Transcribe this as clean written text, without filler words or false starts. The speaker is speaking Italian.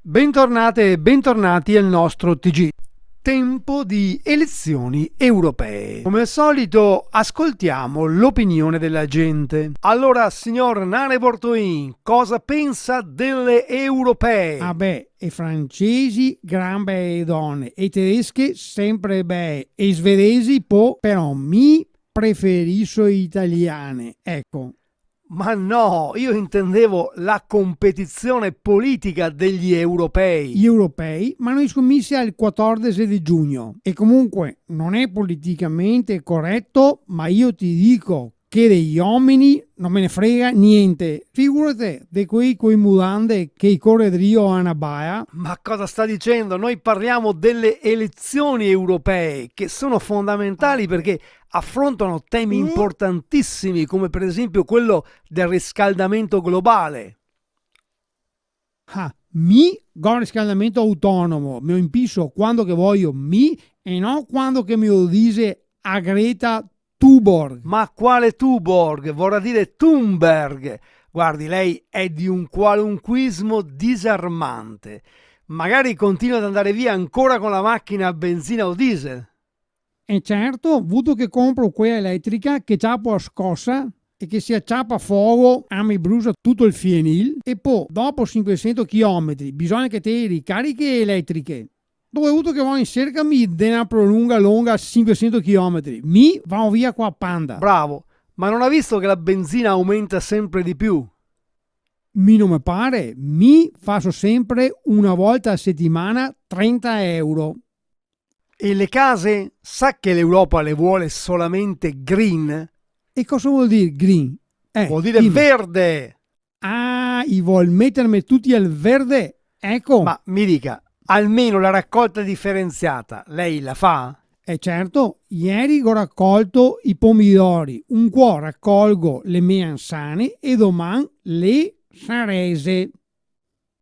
Bentornate e bentornati al nostro TG. Tempo di elezioni europee. Come al solito ascoltiamo l'opinione della gente. Allora, signor Nane Bortoin, cosa pensa delle europee? Ah beh, e francesi gran bei donne, e tedesche sempre bei, e svedesi però mi preferisco italiane, ecco. Ma no, io intendevo la competizione politica degli europei. Gli europei, ma noi scommessi al 14 di giugno. E comunque non è politicamente corretto, ma io ti dico che degli uomini non me ne frega niente. Figurate di quei coi mutande che corre Rio a una baia. Ma cosa sta dicendo? Noi parliamo delle elezioni europee, che sono fondamentali perché affrontano temi importantissimi come per esempio quello del riscaldamento globale. Mi go riscaldamento autonomo, mi ho impisso quando che voglio e non quando che mi lo dice a Greta Thunberg. Ma quale Tuborg? Vorrà dire Thunberg. Guardi, lei è di un qualunquismo disarmante. Magari continua ad andare via ancora con la macchina a benzina o diesel. E certo, avuto che compro quella elettrica che ciappo a scossa e che si acciappa a fuoco, mi brucia tutto il fienil, e poi dopo 500 km bisogna che te ricariche elettriche. Dove ho avuto che voglio in cercami di una prolunga lunga 500 km. Mi vanno via qua a Panda. Bravo, ma non ha visto che la benzina aumenta sempre di più? Non mi pare, mi faccio sempre una volta a settimana 30 euro. E le case? Sa che l'Europa le vuole solamente green? E cosa vuol dire green? Vuol dire verde! Vuol mettermi tutti al verde? Ecco. Ma mi dica, almeno la raccolta differenziata, lei la fa? Certo, ieri ho raccolto i pomidori, un po' raccolgo le melanzane e domani le sarese.